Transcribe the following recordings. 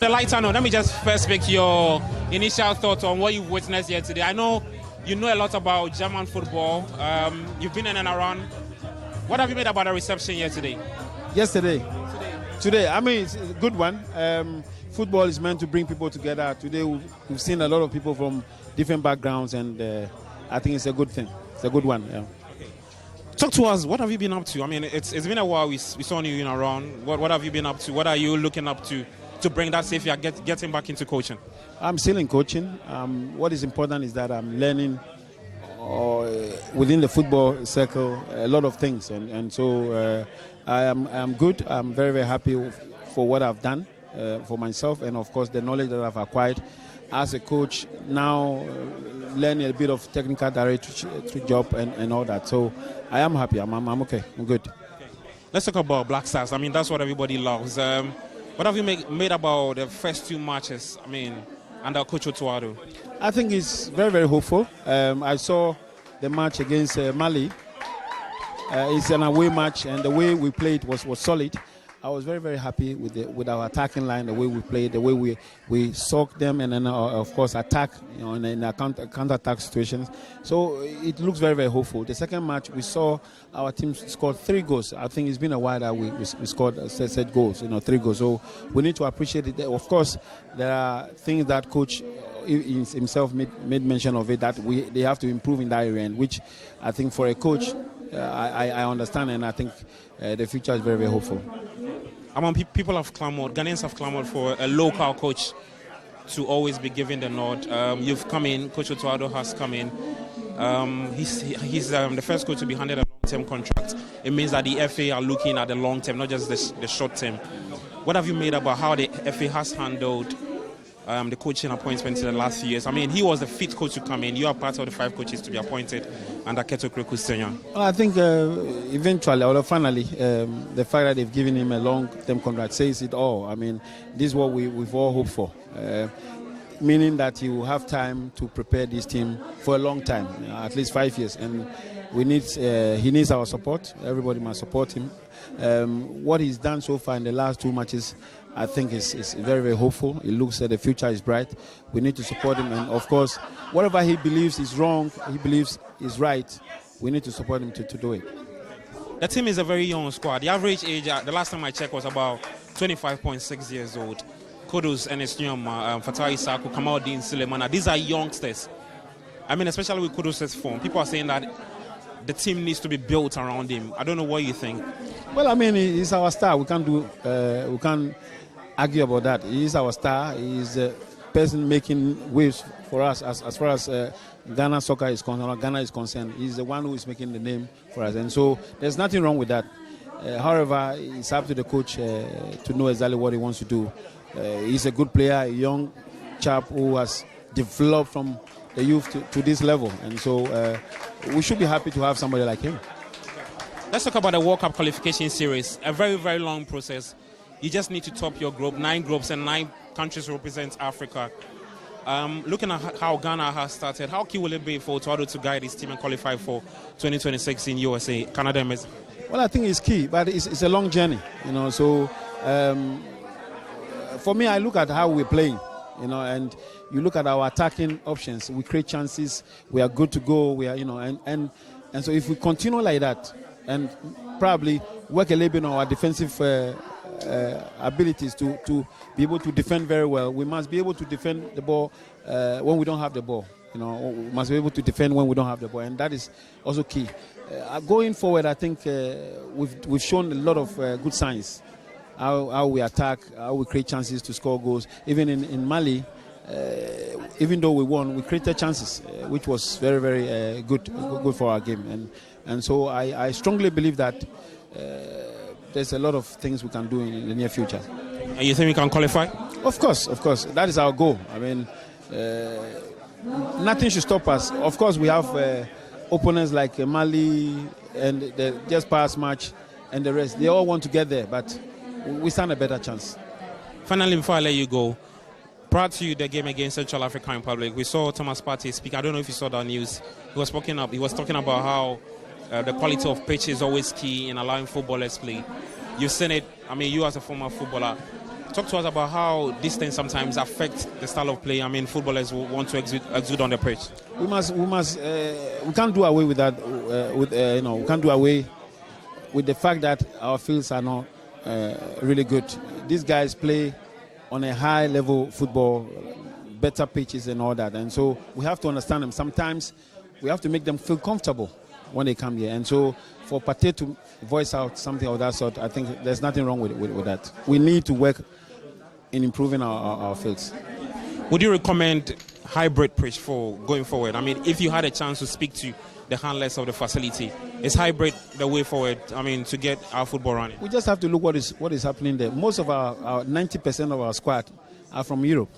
The lighter note, let me just first pick your initial thoughts on what you've witnessed here today. I know you know a lot about German football. You've been in and around. What have you made about the reception here today? Today, I mean, it's a good one. Football is meant to bring people together. Today, we've seen a lot of people from different backgrounds, and I think it's a good thing. It's a good one. Yeah. Talk to us. What have you been up to? I mean, it's been a while. We saw you in around. What have you been up to? What are you looking up to bring that safe? Getting back into coaching. I'm still in coaching. What is important is that I'm learning within the football circle a lot of things, and so I am good. I'm very, very happy for what I've done for myself, and of course the knowledge that I've acquired as a coach. Now learning a bit of technical director job and all that. So I am happy. I'm okay. I'm good. Okay. Let's talk about Black Stars. I mean, that's what everybody loves. What have you made about the first two matches? I mean, under Coach Otto Addo? I think it's very, very hopeful. I saw the match against Mali. It's an away match, and the way we played was solid. I was very, very happy with our attacking line, the way we played, the way we soaked them, and then of course attack, in a counter-attack situations. So it looks very, very hopeful. The second match, we saw our team scored 3 goals. I think it's been a while that we scored set goals, 3 goals. So we need to appreciate it. Of course, there are things that coach himself made mention of it that they have to improve in that area, and which I think for a coach, I understand, and I think the future is very, very hopeful. People have clamored, Ghanaians have clamored for a local coach to always be given the nod. You've come in, Coach Otto Addo has come in. He's the first coach to be handed a long-term contract. It means that the FA are looking at the long term, not just the short term. What have you made about how the FA has handled the coaching appointments in the last few years? I mean, he was the 5th coach to come in. You are part of the 5 coaches to be appointed under Keto Kreku's tenure. Well, I think eventually, or finally, the fact that they've given him a long-term contract says it all. I mean, this is what we've all hoped for. Meaning that he will have time to prepare this team for a long time, at least 5 years. And he needs our support. Everybody must support him. What he's done so far in the last 2 matches, I think is very, very hopeful. It looks that the future is bright. We need to support him, and of course, whatever he believes is wrong, he believes is right, we need to support him to do it. The team is a very young squad. The average age, the last time I checked, was about 25.6 years old. Kudus, Enes Nyoma, Fatai Saku, Kamaldeen Sulemana, these are youngsters. I mean, especially with Kudus' form. People are saying that the team needs to be built around him. I don't know what you think. Well, I mean, he's our star. We can't argue about that. He is our star. He is a person making waves for us as far as Ghana soccer is concerned. Ghana is concerned. He's the one who is making the name for us, and so there's nothing wrong with that. However, it's up to the coach to know exactly what he wants to do. He's a good player, a young chap who has developed from the youth to this level, and so we should be happy to have somebody like him. Let's talk about the World Cup qualification series. A very, very long process. You just need to top your group. 9 groups and 9 countries represent Africa. Looking at how Ghana has started, how key will it be for Otto Addo to guide his team and qualify for 2026 in USA, Canada and Mexico? Well, I think it's key, but it's a long journey, So for me, I look at how we're playing, and you look at our attacking options. We create chances. We are good to go. We are, and so if we continue like that, and probably work a little bit on our defensive abilities to be able to defend very well. We must be able to defend the ball when we don't have the ball. We must be able to defend when we don't have the ball, and that is also key. Going forward, I think we've shown a lot of good signs. How we attack, how we create chances to score goals. Even in Mali, even though we won, we created chances, which was very, very good for our game. And so I strongly believe that there's a lot of things we can do in the near future. And you think we can qualify? Of course. That is our goal. I mean, nothing should stop us. Of course, we have opponents like Mali and the just past match and the rest. They all want to get there, but we stand a better chance. Finally, before I let you go, prior to the game against Central African Republic, we saw Thomas Partey speak. I don't know if you saw that news. He was talking about how the quality of pitch is always key in allowing footballers play. You've seen it. I mean, you as a former footballer, Talk to us about how distance sometimes affects the style of play. I mean, footballers want to exude on the pitch. We can't do away with that. We can't do away with the fact that our fields are not really good. These guys play on a high level football, better pitches and all that, and so we have to understand them. Sometimes we have to make them feel comfortable when they come here, and so for Partey to voice out something of that sort, I think there's nothing wrong with that. We need to work in improving our fields. Would you recommend hybrid pitch for going forward? I mean, if you had a chance to speak to the handlers of the facility, is hybrid the way forward? I mean, to get our football running. We just have to look what is happening there. Most of our 90% of our squad are from Europe.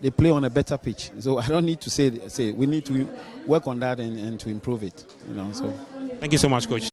They play on a better pitch, so I don't need to say we need to work on that and to improve it. So. Thank you so much, Coach.